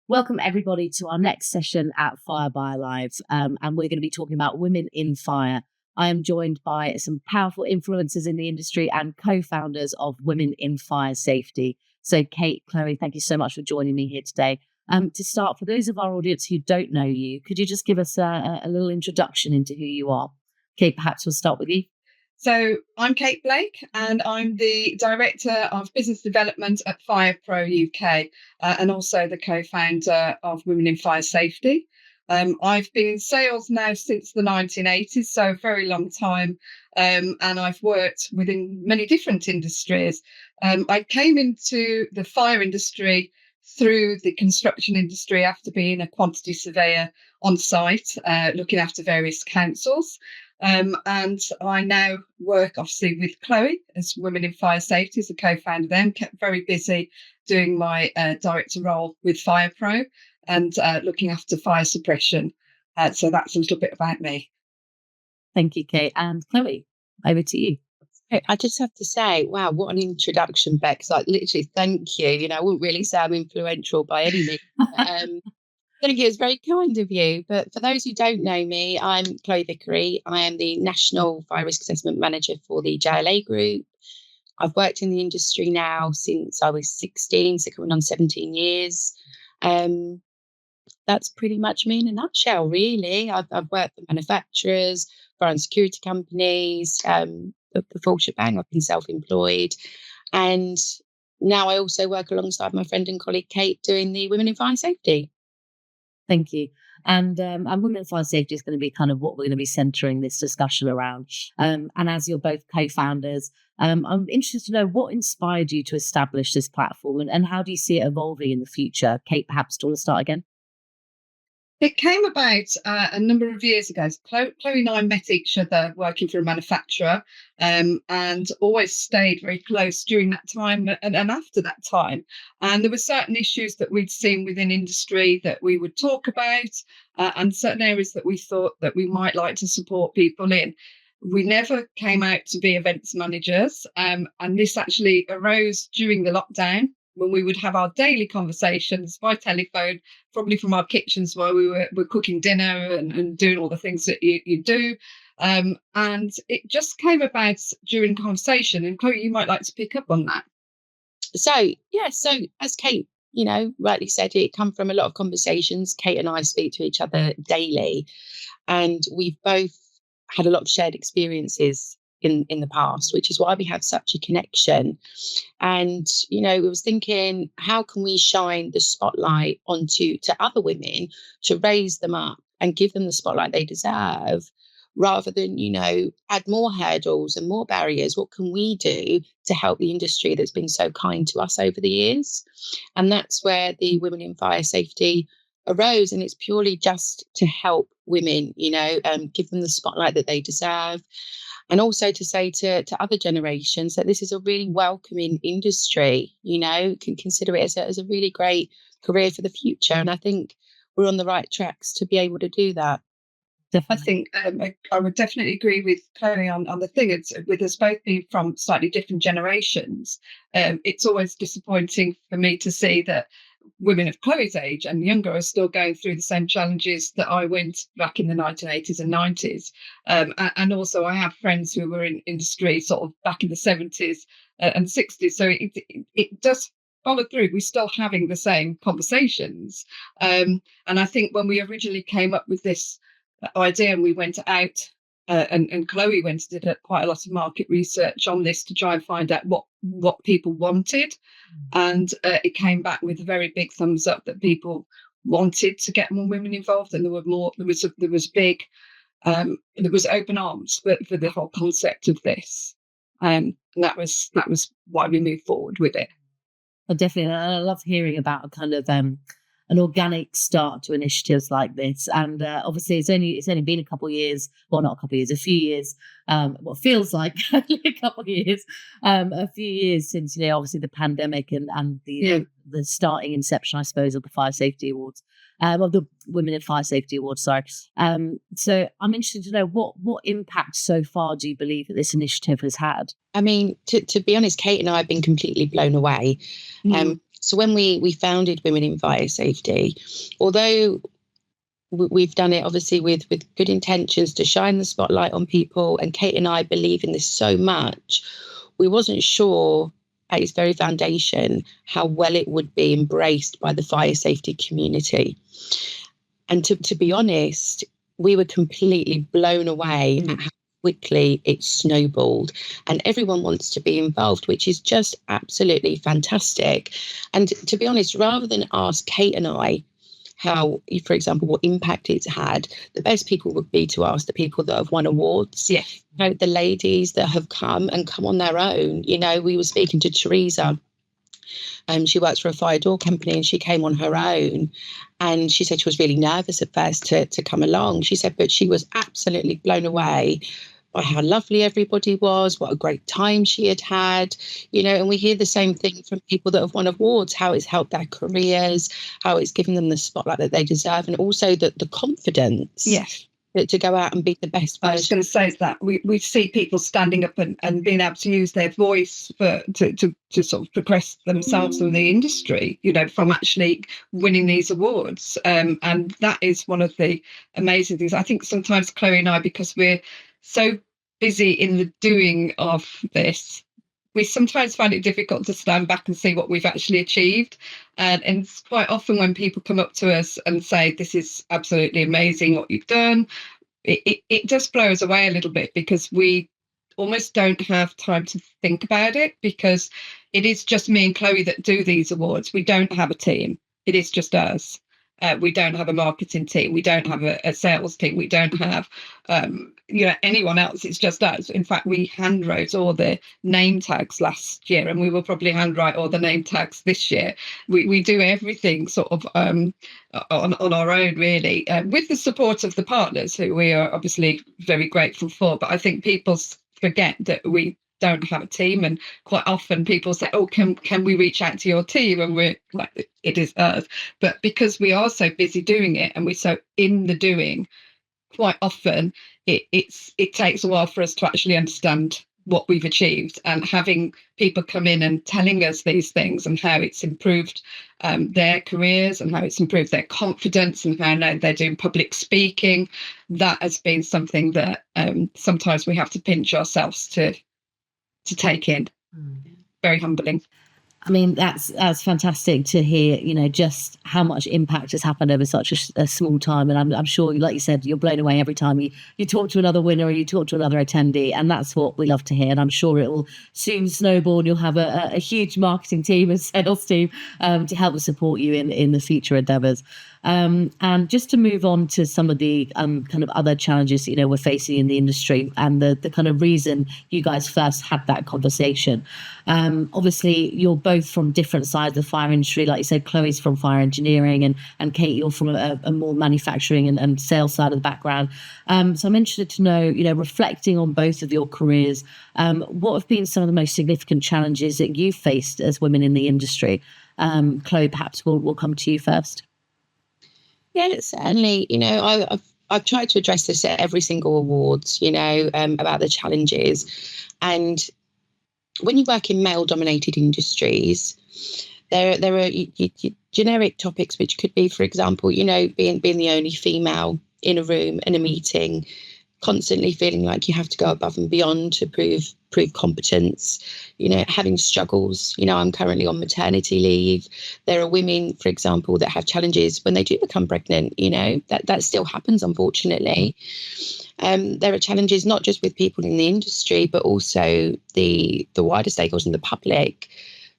Welcome everybody to our next session at Fire by Live, and we're going to be talking about women in fire. I am joined by some powerful influencers in the industry and co-founders of Women in Fire Safety. So Kate, Chloe, thank you so much for joining me here today. To start, for those of our audience who don't know you, could you just give us a little introduction into who you are? Kate, perhaps we'll start with you. So I'm Kate Blake, and I'm the Director of Business Development at FirePro UK, and also the co-founder of Women in Fire Safety. I've been in sales now since the 1980s, so a very long time, and I've worked within many different industries. I came into the fire industry through the construction industry after being a quantity surveyor on site, looking after various councils. And I now work obviously with Chloe as Women in Fire Safety as a co-founder of them, kept very busy doing my director role with FirePro and looking after fire suppression. So that's a little bit about me. Thank you, Kate. And Chloe, over to you. I just have to say, wow, what an introduction, Bex. Like, literally, thank you. I wouldn't really say I'm influential by any means. Thank you. It's very kind of you. But for those who don't know me, I'm Chloe Vickery. I am the National Fire Risk Assessment Manager for the JLA Group. I've worked in the industry now since I was 16, so coming on 17 years. That's pretty much me in a nutshell, really. I've worked for manufacturers, fire and security companies, the full shebang. I've been self-employed. And now I also work alongside my friend and colleague Kate doing the Women in Fire Safety. Thank you. And Women in Fire Safety is going to be kind of what we're going to be centering this discussion around. And as you're both co-founders, I'm interested to know what inspired you to establish this platform and how do you see it evolving in the future? Kate, perhaps do you want to start again? It came about a number of years ago. Chloe and I met each other working for a manufacturer, and always stayed very close during that time and after that time. And there were certain issues that we'd seen within industry that we would talk about, and certain areas that we thought that we might like to support people in. We never came out to be events managers, and this actually arose during the lockdown, when we would have our daily conversations by telephone, probably from our kitchens while we were cooking dinner and doing all the things that you do. And it just came about during conversation. And Chloe, you might like to pick up on that. So as Kate, rightly said, it come from a lot of conversations. Kate and I speak to each other daily, and we've both had a lot of shared experiences in the past, which is why we have such a connection. And we was thinking, how can we shine the spotlight onto other women to raise them up and give them the spotlight they deserve, rather than add more hurdles and more barriers? What can we do to help the industry that's been so kind to us over the years? And that's where the Women in Fire Safety arose, and it's purely just to help women, give them the spotlight that they deserve. And also to say to other generations that this is a really welcoming industry, can consider it as a really great career for the future. And I think we're on the right tracks to be able to do that. Definitely. I think I would definitely agree with Chloe on the thing. It's with us both being from slightly different generations. It's always disappointing for me to see that women of Chloe's age and younger are still going through the same challenges that I went back in the 1980s and 90s. And also I have friends who were in industry sort of back in the 70s and 60s. So it does follow through. We're still having the same conversations. And I think when we originally came up with this idea and we went out and Chloe went and did quite a lot of market research on this to try and find out what people wanted. And it came back with a very big thumbs up that people wanted to get more women involved, and there was open arms for the whole concept of this. And that was why we moved forward with it. Definitely. I love hearing about a kind of an organic start to initiatives like this. And obviously it's only been a couple of years, well, not a couple of years, a few years, what feels like a couple of years, a few years since, obviously the pandemic and the starting inception, I suppose, of the Fire Safety Awards, of the Women in Fire Safety Awards, sorry. So I'm interested to know what impact so far do you believe that this initiative has had? I mean, to be honest, Kate and I have been completely blown away. So when we founded Women in Fire Safety, although we've done it obviously with good intentions to shine the spotlight on people, and Kate and I believe in this so much, we wasn't sure at its very foundation how well it would be embraced by the fire safety community. And to be honest, we were completely blown away at how quickly it snowballed, and everyone wants to be involved, which is just absolutely fantastic. And to be honest, rather than ask Kate and I how, for example, what impact it's had, the best people would be to ask the people that have won awards. Yeah. You know, the ladies that have come on their own. You know, we were speaking to Teresa. She works for a fire door company, and she came on her own, and she said she was really nervous at first to come along. She said, but she was absolutely blown away by how lovely everybody was, what a great time she had, you know. And we hear the same thing from people that have won awards, how it's helped their careers, how it's given them the spotlight that they deserve, and also the confidence. Yes. To go out and be the best I was going to say that we see people standing up and being able to use their voice to sort of progress themselves in the industry, you know, from actually winning these awards. And that is one of the amazing things. I think sometimes Chloe and I, because we're so busy in the doing of this, we sometimes find it difficult to stand back and see what we've actually achieved. And it's quite often when people come up to us and say, this is absolutely amazing what you've done, it does blow us away a little bit, because we almost don't have time to think about it, because it is just me and Chloe that do these awards. We don't have a team. It is just us. We don't have a marketing team. We don't have a sales team. We don't have anyone else. It's just us. In fact, we handwrote all the name tags last year, and we will probably handwrite all the name tags this year. We do everything sort of on our own, really, with the support of the partners, who we are obviously very grateful for. But I think people forget that we don't have a team, and quite often people say, oh, can we reach out to your team? And we're like, it is us. But because we are so busy doing it, and we're so in the doing, quite often it takes a while for us to actually understand what we've achieved. And having people come in and telling us these things, and how it's improved their careers, and how it's improved their confidence, and how now they're doing public speaking, that has been something that sometimes we have to pinch ourselves to take in. Very humbling. I mean, that's fantastic to hear, you know, just how much impact has happened over such a small time. And I'm sure, like you said, you're blown away every time you talk to another winner, or you talk to another attendee. And that's what we love to hear. And I'm sure it will soon snowball, and you'll have a huge marketing team and sales team to help support you in the future endeavours. And just to move on to some of the kind of other challenges, you know, we're facing in the industry, and the kind of reason you guys first had that conversation. Obviously, you're both from different sides of the fire industry. Like you said, Chloe's from fire engineering, and Kate, you're from a more manufacturing and sales side of the background. So I'm interested to know, you know, reflecting on both of your careers, what have been some of the most significant challenges that you've faced as women in the industry? Chloe, perhaps we'll come to you first. Yeah, certainly. You know, I've tried to address this at every single awards, you know, about the challenges. And when you work in male-dominated industries, there are generic topics which could be, for example, you know, being the only female in a room, in a meeting, constantly feeling like you have to go above and beyond to prove competence, you know, having struggles. You know, I'm currently on maternity leave. There are women, for example, that have challenges when they do become pregnant, you know, that still happens, unfortunately. There are challenges not just with people in the industry, but also the wider stakeholders in the public.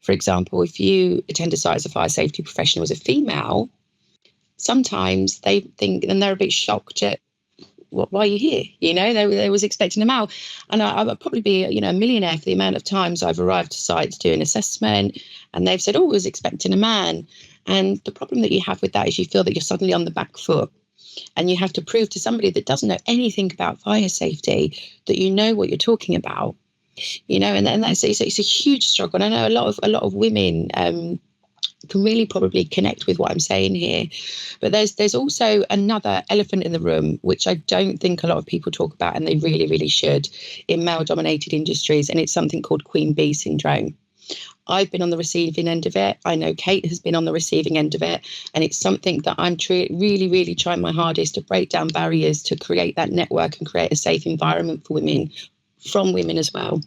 For example, if you attend a site as a fire safety professional as a female, sometimes they think, and they're a bit shocked at, why are you here? You know, they was expecting a male. And I would probably be, you know, a millionaire for the amount of times I've arrived to sites doing assessment, and they've said, oh, I was expecting a man. And the problem that you have with that is you feel that you're suddenly on the back foot, and you have to prove to somebody that doesn't know anything about fire safety that you know what you're talking about. You know, and that's it's a huge struggle. And I know a lot of women can really probably connect with what I'm saying here. But there's also another elephant in the room, which I don't think a lot of people talk about, and they really, really should, in male-dominated industries, and it's something called Queen Bee syndrome. I've been on the receiving end of it. I know Kate has been on the receiving end of it. And it's something that I'm really, really trying my hardest to break down barriers, to create that network and create a safe environment for women, from women as well.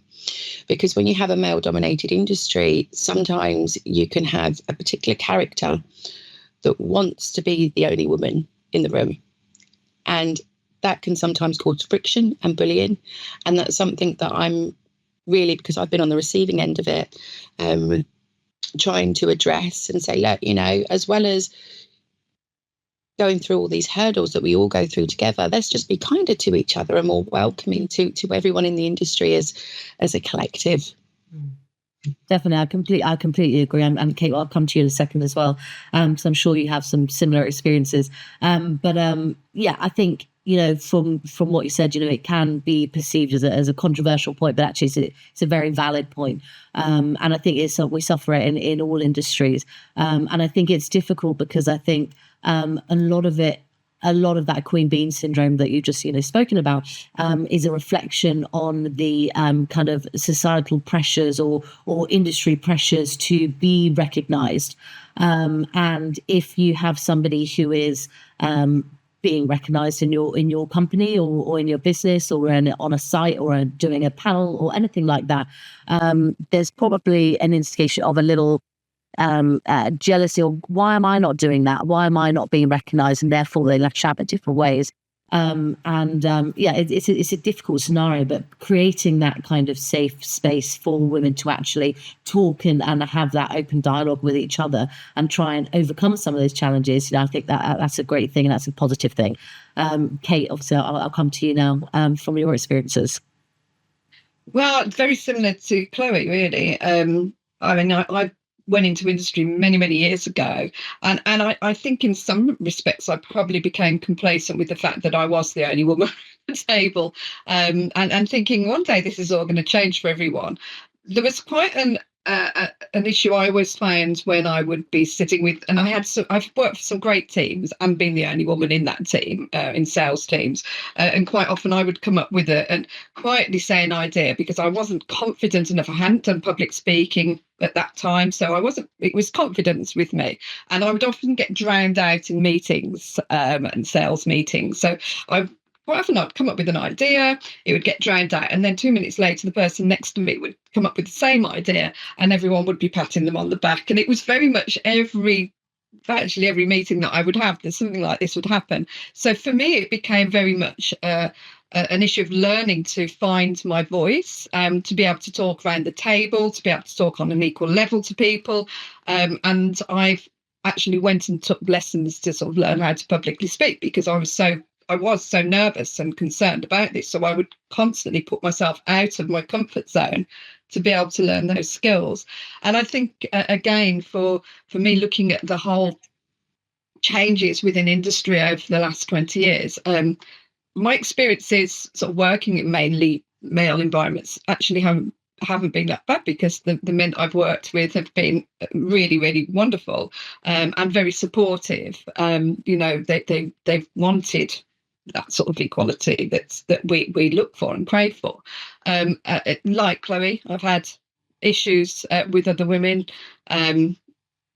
Because when you have a male-dominated industry, sometimes you can have a particular character that wants to be the only woman in the room. And that can sometimes cause friction and bullying. And that's something that I'm really, because I've been on the receiving end of it, trying to address and say, look, you know, as well as going through all these hurdles that we all go through together, let's just be kinder to each other and more welcoming to everyone in the industry as a collective. Definitely, I completely agree. And Kate, I'll come to you in a second as well, because I'm sure you have some similar experiences. Yeah, I think, you know, from what you said, you know, it can be perceived as a controversial point, but actually it's a very valid point. And I think we suffer it in all industries. And I think it's difficult because I think a lot of that queen bee syndrome that you just, you know, spoken about is a reflection on the kind of societal pressures or industry pressures to be recognized. And if you have somebody who is being recognized in your company or in your business or on a site or doing a panel or anything like that, there's probably an indication of a little jealousy, or why am I not doing that? Why am I not being recognized? And therefore they lash out in different ways. Yeah, it's a difficult scenario, but creating that kind of safe space for women to actually talk and have that open dialogue with each other and try and overcome some of those challenges, you know, I think that's a great thing and that's a positive thing. Kate, obviously I'll come to you now from your experiences. Well, very similar to Chloe, really. I mean, I went into industry many years ago, and I think in some respects I probably became complacent with the fact that I was the only woman at the table, and thinking one day this is all going to change for everyone. There was quite an issue I always found when I would be sitting with, and I've worked for some great teams and been the only woman in that team, in sales teams, and quite often I would come up with and quietly say an idea because I wasn't confident enough. I hadn't done public speaking at that time, so it was confidence with me, and I would often get drowned out in meetings and sales meetings. So quite often I'd come up with an idea, it would get drowned out, and then 2 minutes later the person next to me would come up with the same idea and everyone would be patting them on the back. And it was very much every meeting that I would have, there's something like this would happen. So for me it became very much an issue of learning to find my voice, to be able to talk around the table, to be able to talk on an equal level to people, and I've actually went and took lessons to sort of learn how to publicly speak because I was so nervous and concerned about this. So I would constantly put myself out of my comfort zone to be able to learn those skills. And I think, again, for me, looking at the whole changes within industry over the last 20 years, my experiences sort of working in mainly male environments actually haven't been that bad because the men I've worked with have been really wonderful, and very supportive. You know, they've wanted that sort of equality that we look for and crave for. Like Chloe, I've had issues with other women, and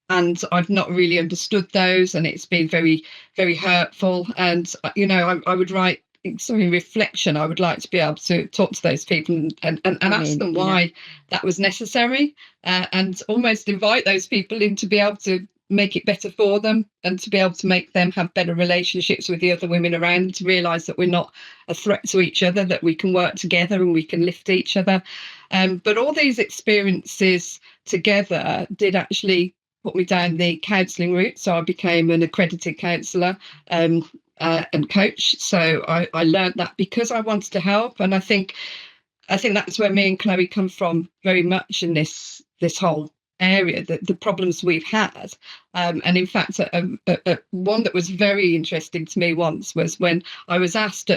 I've not really understood those, and it's been very hurtful. And you know, I would write in reflection, I would like to be able to talk to those people and ask them why that was necessary, and almost invite those people in to be able to make it better for them and to be able to make them have better relationships with the other women around, to realise that we're not a threat to each other, that we can work together and we can lift each other. But all these experiences together did actually put me down the counselling route. So I became an accredited counsellor and coach. So I learned that because I wanted to help. And I think that's where me and Chloe come from very much in this whole area, the problems we've had. And in fact, one that was very interesting to me once was when I was asked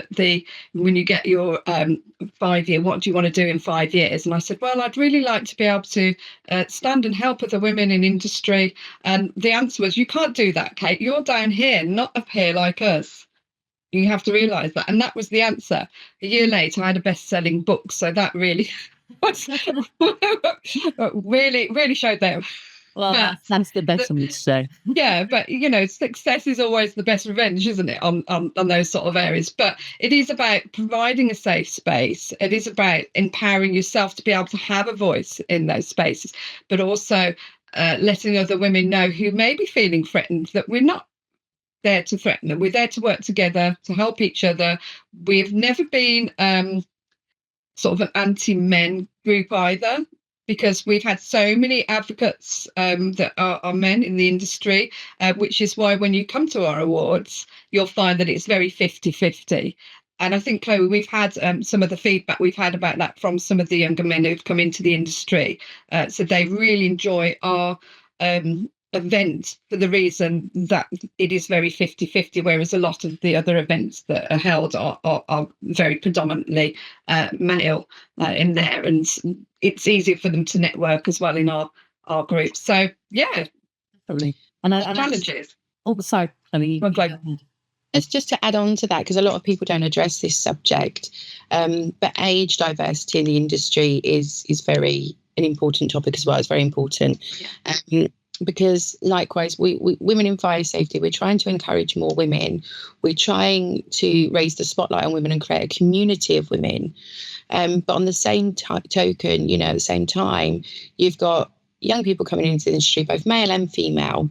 when you get your 5 year, what do you want to do in 5 years? And I said, well, I'd really like to be able to stand and help other women in industry. And the answer was, you can't do that, Kate. You're down here, not up here like us. You have to realise that. And that was the answer. A year later, I had a best-selling book. So that really really showed them. Well, But that's the best one to say. yeah, but success is always the best revenge, isn't it, on those sort of areas? But it is about providing a safe space. It is about empowering yourself to be able to have a voice in those spaces, but also letting other women know who may be feeling threatened that we're not there to threaten them. We're there to work together, to help each other. We've never been sort of an anti-men group either, because we've had so many advocates that are men in the industry, which is why when you come to our awards, you'll find that it's very 50-50. And I think, Chloe, we've had some of the feedback we've had about that from some of the younger men who've come into the industry. So they really enjoy our event for the reason that it is very 50-50, whereas a lot of the other events that are held are very predominantly male in there, and it's easier for them to network as well in our group. So yeah, Definitely. And challenges. Sorry, I mean, it's just to add on to that, because a lot of people don't address this subject, but age diversity in the industry is very an important topic as well. It's very important. Because likewise, we women in fire safety, we're trying to encourage more women. We're trying to raise the spotlight on women and create a community of women. But on the same token, at the same time, you've got young people coming into the industry, both male and female.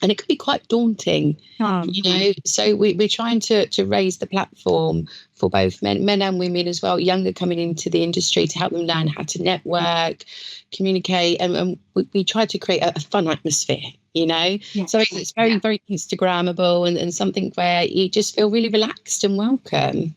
And it could be quite daunting, So we're trying to raise the platform for both men and women as well, younger coming into the industry, to help them learn how to network, communicate, and we try to create a fun atmosphere, So it's very, very Instagrammable and something where you just feel really relaxed and welcome.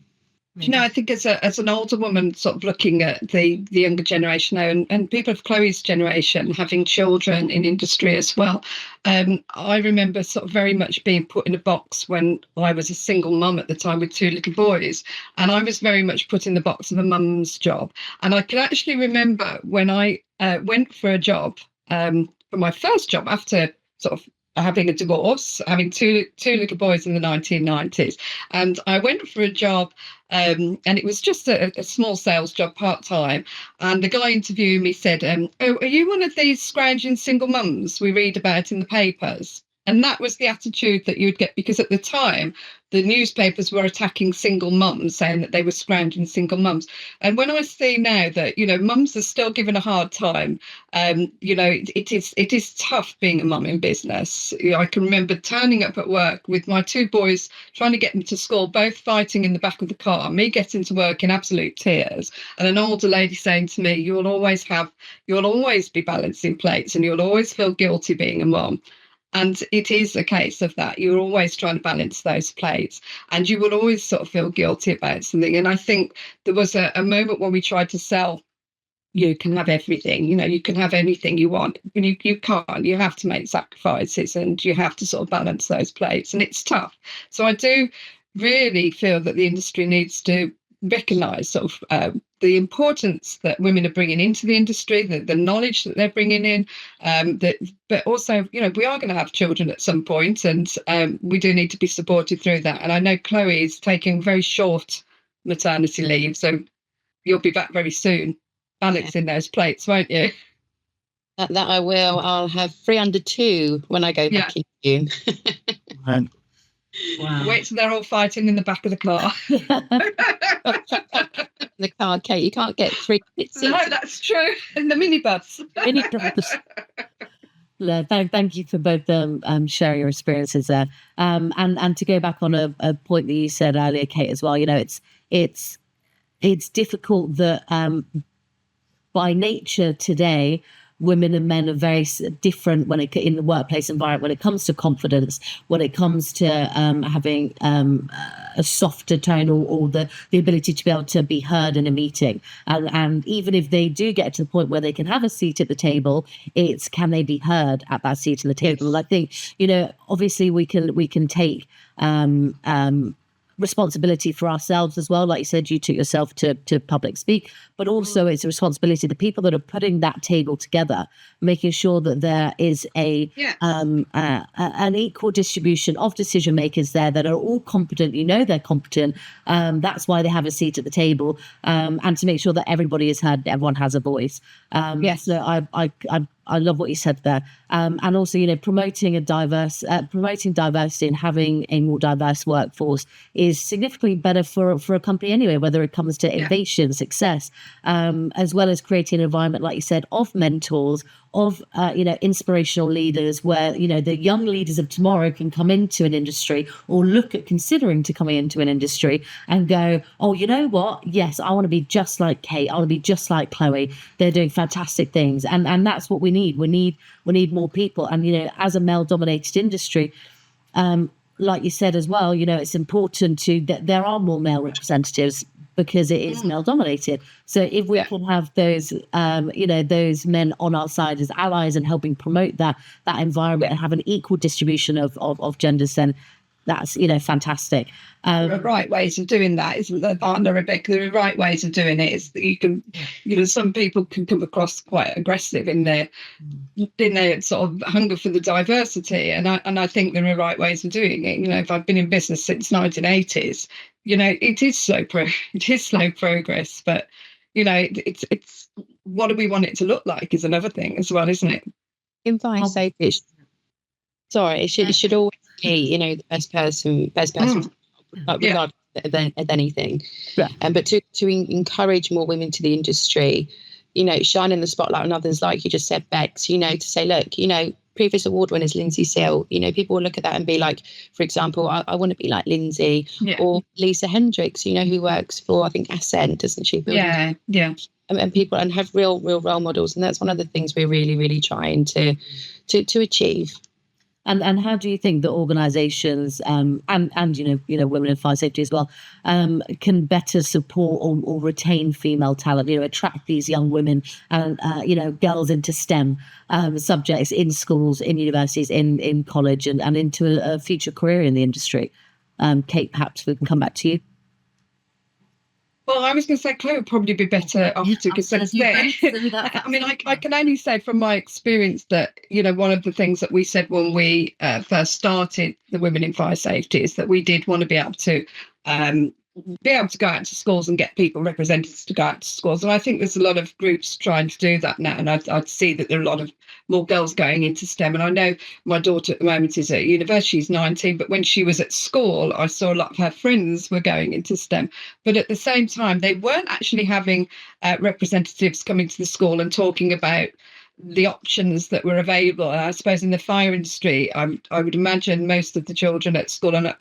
I think as an older woman, sort of looking at the younger generation now, and people of Chloe's generation having children in industry as well, I remember sort of very much being put in a box when I was a single mum at the time with 2 little boys, and I was very much put in the box of a mum's job. And I can actually remember when I went for a job, for my first job after sort of having a divorce, having two little boys in the 1990s. And I went for a job, and it was just a small sales job, part-time. And the guy interviewing me said, "Oh, are you one of these scrounging single mums we read about in the papers?" And that was the attitude that you'd get, because at the time, the newspapers were attacking single mums, saying that they were scrounging single mums. And when I see now that, mums are still given a hard time, it is tough being a mum in business. I can remember turning up at work with my 2 boys, trying to get them to school, both fighting in the back of the car, me getting to work in absolute tears, and an older lady saying to me, you'll always be balancing plates, and you'll always feel guilty being a mum. And it is a case of that. You're always trying to balance those plates, and you will always sort of feel guilty about something. And I think there was a moment when we tried to sell, you can have everything, you can have anything you want. You can't. You have to make sacrifices, and you have to sort of balance those plates. And it's tough. So I do really feel that the industry needs to recognise sort of the importance that women are bringing into the industry, the knowledge that they're bringing in, but also, we are going to have children at some point, and we do need to be supported through that. And I know Chloe is taking very short maternity leave, so you'll be back very soon, balancing those plates, won't you? That I will. I'll have 3 under 2 when I go back in June. Wow. Wait till they're all fighting in the back of the car. The car, Kate, you can't get 3 seats. No, that's true. In the minibus. Thank you for both sharing your experiences there. And to go back on a point that you said earlier, Kate, as well, it's difficult that by nature today, women and men are very different in the workplace environment, when it comes to confidence, when it comes to having a softer tone, or the ability to be able to be heard in a meeting. And even if they do get to the point where they can have a seat at the table, it's, can they be heard at that seat at the table? And I think, obviously we can take responsibility for ourselves as well. Like you said, you took yourself to public speak, but also it's a responsibility of the people that are putting that table together, making sure that there is an equal distribution of decision makers there that are all competent. They're competent. That's why they have a seat at the table, and to make sure that everybody is heard, everyone has a voice. Yes. So I love what you said there, and also promoting diversity and having a more diverse workforce is significantly better for a company anyway, whether it comes to innovation, success, as well as creating an environment, like you said, of mentors, of inspirational leaders, where the young leaders of tomorrow can come into an industry or look at considering to coming into an industry and go, oh, you know what? Yes, I want to be just like Kate. I want to be just like Chloe. They're doing fantastic things, and that's what we need. We need more people, and as a male-dominated industry, like you said as well, it's important that there are more male representatives because it is male dominated. So if we can have those, those men on our side as allies and helping promote that environment and have an equal distribution of genders, then that's fantastic. There are right ways of doing that, isn't there, partner Rebecca? There are right ways of doing it. Is that you can, some people can come across quite aggressive in their sort of hunger for the diversity, and I think there are right ways of doing it. If I've been in business since 1980s, it is slow progress, but it's what do we want it to look like is another thing as well, isn't it? In fire safety, it should always be the best person regardless of anything. But to encourage more women to the industry, shining the spotlight on others, like you just said, Bex, to say, look, previous award winners, Lindsay Seal, people will look at that and be like, for example, I want to be like Lindsay, or Lisa Hendricks, who works for, I think, Ascent, doesn't she? Yeah. And people, and have real role models, and that's one of the things we're really, really trying to achieve. And how do you think that organisations and women in fire safety as well can better support or retain female talent? Attract these young women and girls into STEM subjects in schools, in universities, in college, and into a future career in the industry. Kate, perhaps we can come back to you. Well, I was going to say Chloe would probably be better off to, because that's there. I mean, I can only say from my experience that, one of the things that we said when we first started the Women in Fire Safety is that we did want to be able to go out to schools and get people representatives to go out to schools. And I think there's a lot of groups trying to do that now. And I'd see that there are a lot of more girls going into STEM. And I know my daughter at the moment is at university, she's 19, but when she was at school, I saw a lot of her friends were going into STEM. But at the same time, they weren't actually having representatives coming to the school and talking about the options that were available. And I suppose in the fire industry, I would imagine most of the children at school and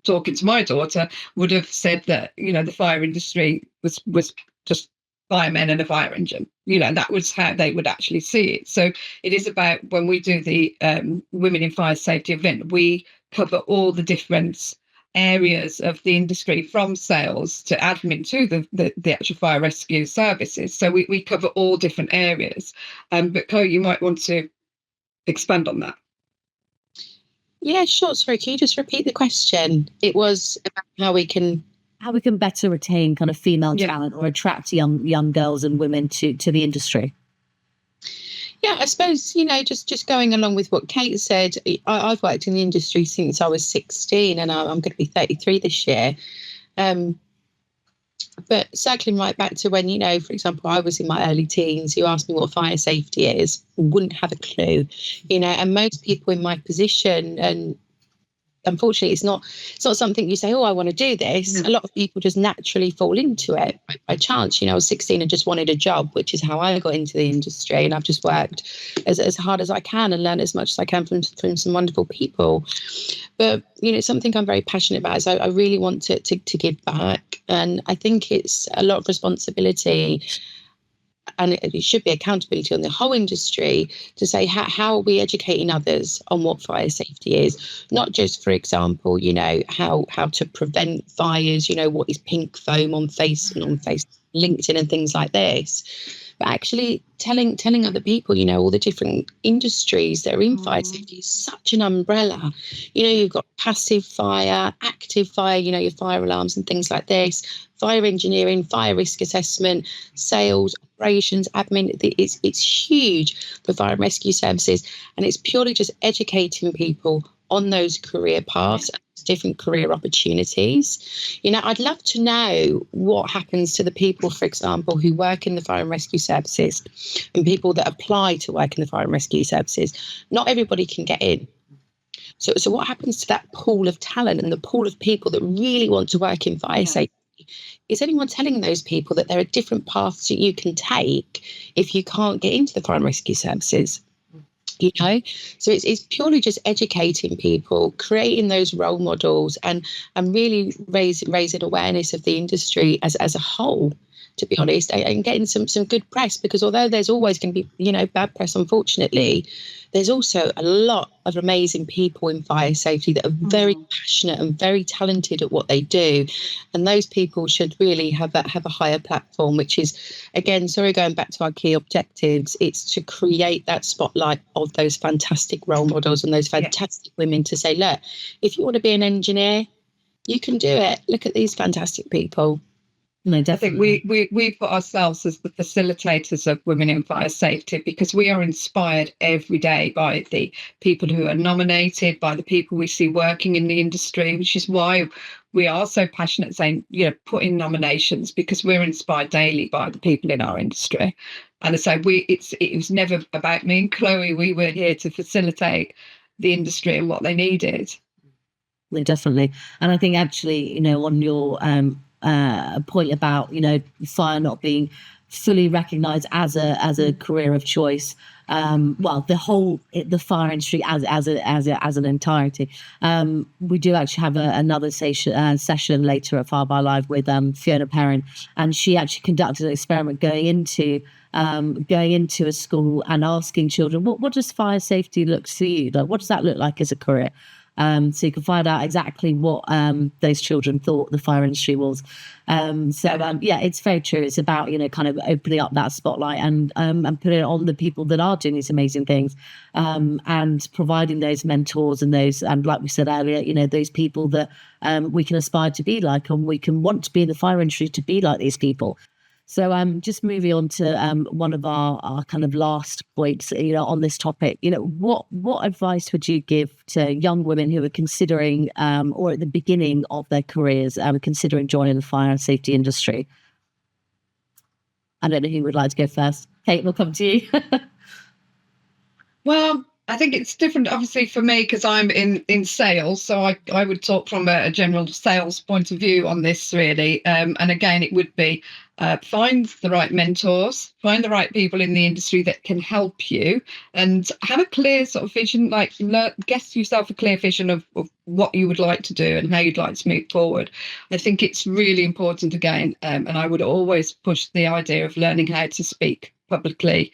talking to my daughter would have said that, the fire industry was just firemen and a fire engine. That was how they would actually see it. So it is about, when we do the Women in Fire Safety event, we cover all the different areas of the industry, from sales to admin to the actual fire rescue services. So we cover all different areas. But Chloe, you might want to expand on that. Yeah, sure. Sorry, can you just repeat the question? It was about how we can better retain kind of female talent or attract young girls and women to the industry. Yeah, I suppose, just going along with what Kate said, I've worked in the industry since I was 16, and I'm going to be 33 this year. But circling right back to when, for example, I was in my early teens, you asked me what fire safety is, wouldn't have a clue, and most people in my position, and unfortunately, it's not something you say, oh, I want to do this. A lot of people just naturally fall into it by chance. I was 16 and just wanted a job, which is how I got into the industry. And I've just worked as hard as I can and learn as much as I can from some wonderful people. But, something I'm very passionate about is I really want to give back. And I think it's a lot of responsibility, and it should be accountability on the whole industry to say, how are we educating others on what fire safety is? Not just, for example, how to prevent fires, what is pink foam on Facebook, LinkedIn and things like this, but actually telling other people, all the different industries that are in fire safety is such an umbrella. You've got passive fire, active fire, your fire alarms and things like this, fire engineering, fire risk assessment, sales, operations, admin. It's huge for fire and rescue services, and it's purely just educating people on those career paths, different career opportunities. I'd love to know what happens to the people, for example, who work in the fire and rescue services and people that apply to work in the fire and rescue services. Not everybody can get in. So what happens to that pool of talent and the pool of people that really want to work in fire safety? Is anyone telling those people that there are different paths that you can take if you can't get into the fire and rescue services? So it's purely just educating people, creating those role models, and really raising awareness of the industry as a whole, to be honest, and getting some good press, because although there's always going to be bad press, unfortunately, there's also a lot of amazing people in fire safety that are very passionate and very talented at what they do, and those people should really have a higher platform, which is, again, going back to our key objectives, it's to create that spotlight of those fantastic role models and those fantastic women to say, look, if you want to be an engineer, you can do it. Look at these fantastic people. No, definitely. I think we put ourselves as the facilitators of women in fire safety, because we are inspired every day by the people who are nominated, by the people we see working in the industry, which is why we are so passionate saying, put in nominations, because we're inspired daily by the people in our industry. And so it was never about me and Chloe. We were here to facilitate the industry and what they needed. Definitely. And I think actually, on your point about fire not being fully recognized as a career of choice, the fire industry as an entirety, we do actually have another session later at Fire by Live with Fiona Perrin, and she actually conducted an experiment going into a school and asking children, what does fire safety look to you, like what does that look like as a career? So you can find out exactly what those children thought the fire industry was. It's very true. It's about kind of opening up that spotlight and putting it on the people that are doing these amazing things, and providing those mentors and those, and like we said earlier, those people that we can aspire to be like, and we can want to be in the fire industry to be like these people. So just moving on to one of our kind of last points, on this topic, what advice would you give to young women who are considering or at the beginning of their careers, considering joining the fire and safety industry? I don't know who would like to go first. Kate, we'll come to you. Well, I think it's different, obviously, for me, because I'm in sales. So I would talk from a general sales point of view on this, really. And again, it would be find the right mentors, find the right people in the industry that can help you, and have a clear sort of vision, guess yourself a clear vision of what you would like to do and how you'd like to move forward. I think it's really important, again, and I would always push the idea of learning how to speak publicly.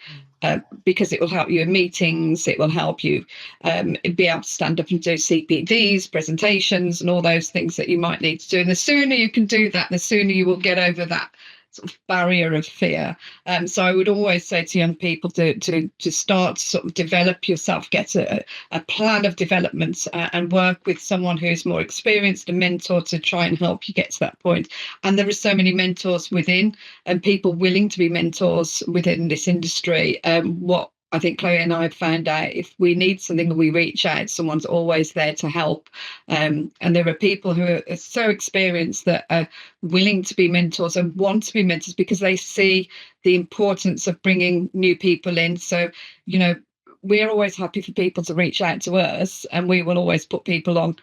Because it will help you in meetings, it will help you be able to stand up and do CPDs, presentations, and all those things that you might need to do. And the sooner you can do that, the sooner you will get over that sort of barrier of fear. So I would always say to young people to start to sort of develop yourself, get a plan of development, and work with someone who's more experienced, a mentor, to try and help you get to that point. And there are so many mentors within, and people willing to be mentors within this industry. What I think Chloe and I have found out, if we need something, we reach out, someone's always there to help. And there are people who are so experienced that are willing to be mentors and want to be mentors because they see the importance of bringing new people in. So, we're always happy for people to reach out to us, and we will always put people on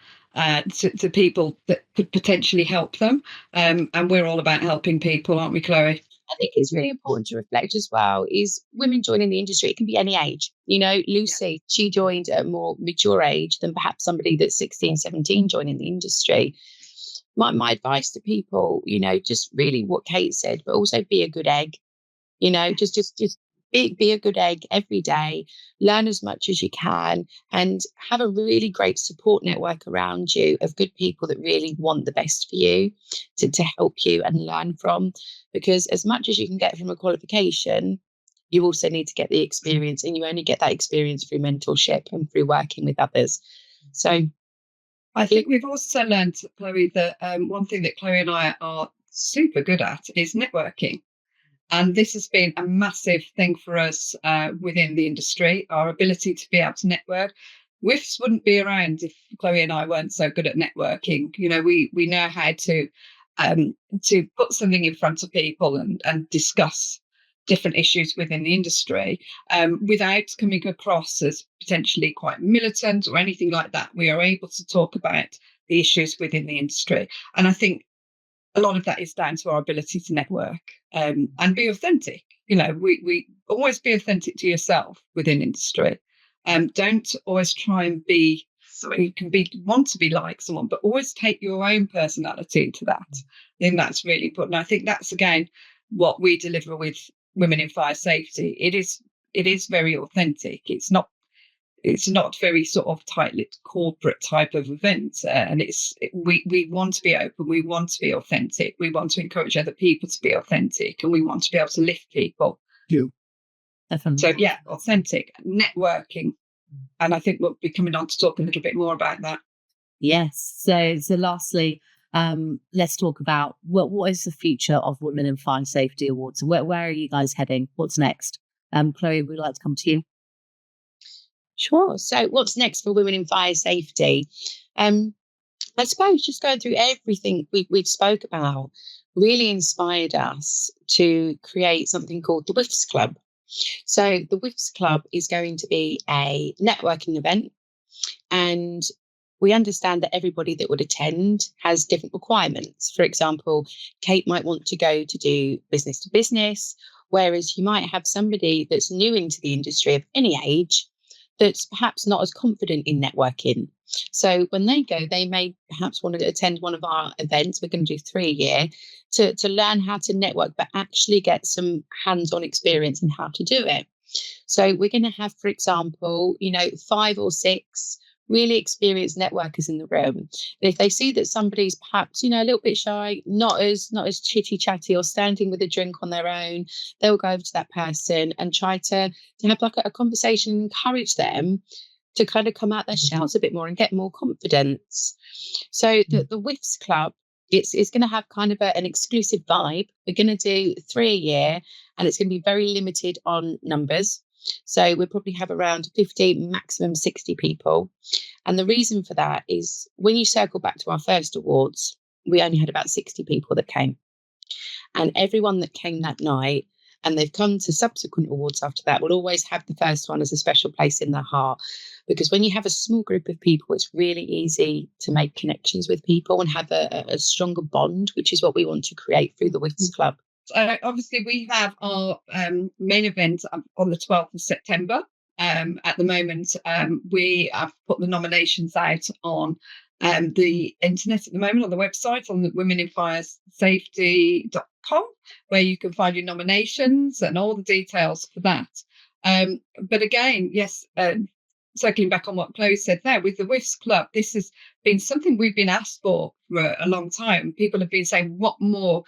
to people that could potentially help them. And we're all about helping people, aren't we, Chloe? I think it's really important to reflect as well is women joining the industry. It can be any age. Lucy, she joined at a more mature age than perhaps somebody that's 16, 17 joining the industry. My advice to people, just really what Kate said, but also be a good egg. Just be a good egg every day, learn as much as you can, and have a really great support network around you of good people that really want the best for you to help you and learn from. Because as much as you can get from a qualification, you also need to get the experience, and you only get that experience through mentorship and through working with others. So I think we've also learned, Chloe, that one thing that Chloe and I are super good at is networking. And this has been a massive thing for us within the industry, our ability to be able to network. WIFS wouldn't be around if Chloe and I weren't so good at networking. You know, we know how to put something in front of people and discuss different issues within the industry without coming across as potentially quite militant or anything like that. We are able to talk about the issues within the industry. And I think a lot of that is down to our ability to network and be authentic. You know, we always be authentic to yourself within industry. Don't always try and be, so you can want to be like someone, but always take your own personality into that. I think that's really important. I think that's, again, what we deliver with Women in Fire Safety. It is very authentic. It's not very sort of tight-lipped corporate type of event. And we want to be open. We want to be authentic. We want to encourage other people to be authentic, and we want to be able to lift people. You. Definitely. So yeah, authentic networking. And I think we'll be coming on to talk a little bit more about that. Yes. So lastly, let's talk about what is the future of Women in Fire Safety Awards? Where are you guys heading? What's next? Chloe, we'd like to come to you. Sure. So what's next for Women in Fire Safety? I suppose just going through everything we've spoke about really inspired us to create something called the WIFS Club. So the WIFS Club is going to be a networking event, and we understand that everybody that would attend has different requirements. For example, Kate might want to go to do business to business, whereas you might have somebody that's new into the industry of any age that's perhaps not as confident in networking. So when they go, they may perhaps want to attend one of our events. We're going to do 3 a year to learn how to network, but actually get some hands-on experience in how to do it. So we're going to have, for example, 5 or 6 really experienced networkers in the room. And if they see that somebody's perhaps, a little bit shy, not as chitty chatty or standing with a drink on their own, they'll go over to that person and try to have like a conversation, encourage them to kind of come out their shells a bit more and get more confidence. So the WIFS Club, it's going to have kind of an exclusive vibe. We're going to do 3 a year, and it's going to be very limited on numbers. So we'll probably have around 50, maximum 60 people. And the reason for that is when you circle back to our first awards, we only had about 60 people that came. And everyone that came that night, and they've come to subsequent awards after that, will always have the first one as a special place in their heart. Because when you have a small group of people, it's really easy to make connections with people and have a stronger bond, which is what we want to create through the WIFS Club. Obviously, we have our main event on the 12th of September. At the moment, we have put the nominations out on the internet at the moment, on the website, on the womeninfiresafety.com, where you can find your nominations and all the details for that. But again, yes, circling back on what Chloe said there, with the WIFS Club, this has been something we've been asked for a long time. People have been saying, what more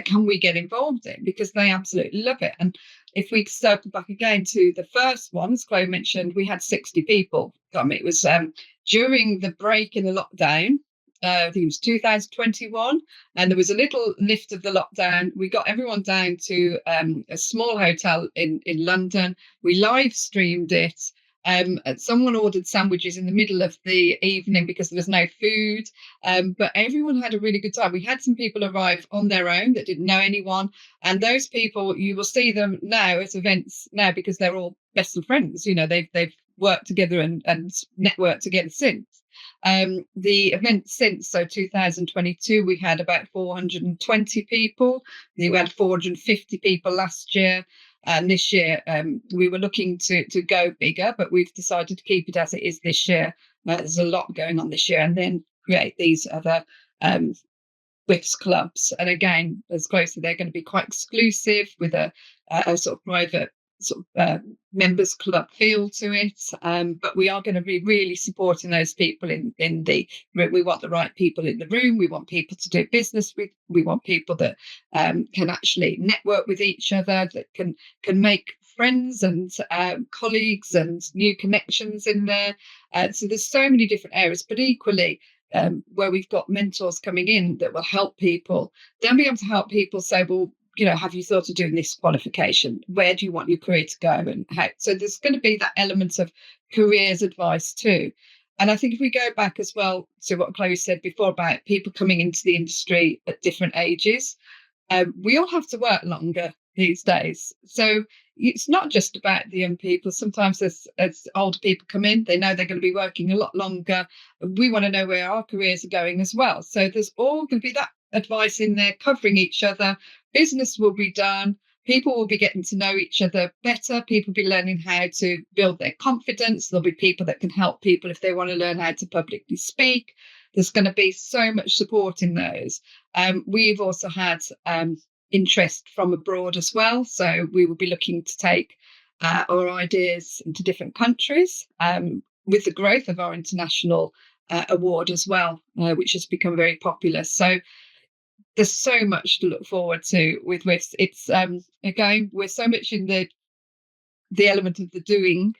can we get involved in? Because they absolutely love it. And if we circle back again to the first one, as Chloe mentioned, we had 60 people come. It was during the break in the lockdown. I think it was 2021, and there was a little lift of the lockdown. We got everyone down to a small hotel in London. We live streamed it. Someone ordered sandwiches in the middle of the evening because there was no food, but everyone had a really good time. We had some people arrive on their own that didn't know anyone, and those people, you will see them now at events now because they're all best of friends. They've worked together and networked together since. The event since, so 2022, we had about 420 people. We had 450 people last year. And this year, we were looking to go bigger, but we've decided to keep it as it is this year. There's a lot going on this year, and then create these other WIFS clubs. And again, as Chloe said, they're going to be quite exclusive with a sort of private members club feel to it. But we are going to be really supporting those people in the room. We want the right people in the room. We want people to do business with. We want people that can actually network with each other, that can make friends and colleagues and new connections in there. So there's so many different areas, but equally, where we've got mentors coming in that will help people, they'll be able to help people say, well, have you thought of doing this qualification? Where do you want your career to go? And how? So there's going to be that element of careers advice too. And I think if we go back as well to what Chloe said before about people coming into the industry at different ages, we all have to work longer these days. So it's not just about the young people. Sometimes as older people come in, they know they're going to be working a lot longer. We want to know where our careers are going as well. So there's all going to be that advice in there covering each other. Business will be done. People will be getting to know each other better. People will be learning how to build their confidence. There'll be people that can help people if they want to learn how to publicly speak. There's going to be so much support in those. We've also had interest from abroad as well. So we will be looking to take our ideas into different countries with the growth of our international award as well, which has become very popular. So there's so much to look forward to with WIFS. It's again, we're so much in the element of the doing.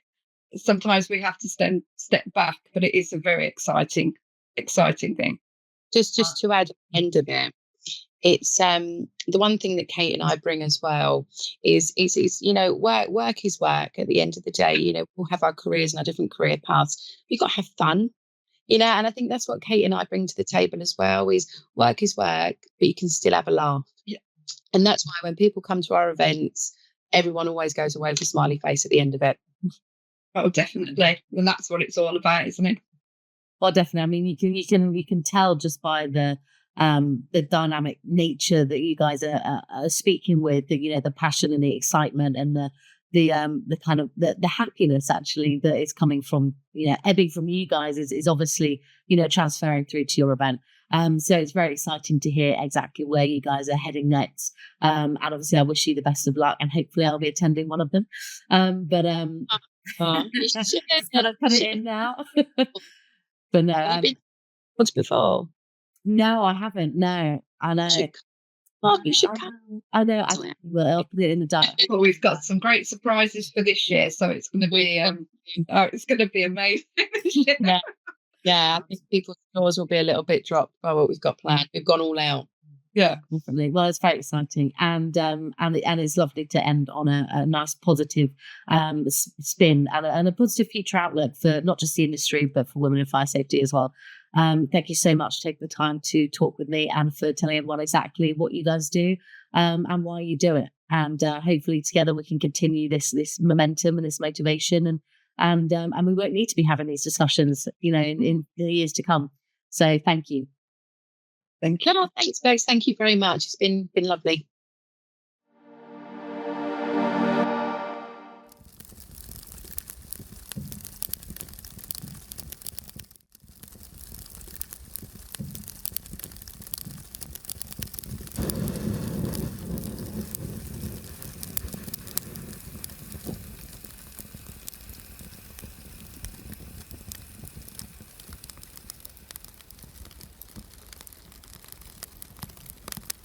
Sometimes we have to step back, but it is a very exciting thing. Just to add at the end of it, it's the one thing that Kate and I bring as well is work is work at the end of the day. We'll have our careers and our different career paths. We've got to have fun. And I think that's what Kate and I bring to the table as well, is work, but you can still have a laugh. Yeah. And that's why when people come to our events, everyone always goes away with a smiley face at the end of it. Oh, definitely. And that's what it's all about, isn't it? Well, definitely. I mean, you can tell just by the dynamic nature that you guys are speaking with, the passion and the excitement and the kind of the happiness actually that is coming from, ebbing from you guys is obviously, transferring through to your event. So it's very exciting to hear exactly where you guys are heading next. And obviously I wish you the best of luck and hopefully I'll be attending one of them. Just gotta put it in now. But no. Have you been once before? No, I haven't. No, I know. You should come. I know. I'll put it in the diary. Well, we've got some great surprises for this year, so it's going to be amazing. Yeah, I think people's doors will be a little bit dropped by what we've got planned. We've gone all out. Yeah, definitely. Well, it's very exciting, and it's lovely to end on a nice positive spin and a positive future outlook for not just the industry but for women in fire safety as well. Thank you so much for taking the time to talk with me and for telling everyone exactly what you guys do and why you do it. And hopefully together we can continue this momentum and this motivation and we won't need to be having these discussions, in the years to come. So thank you. Thank you. Thanks, folks. Thank you very much. It's been lovely.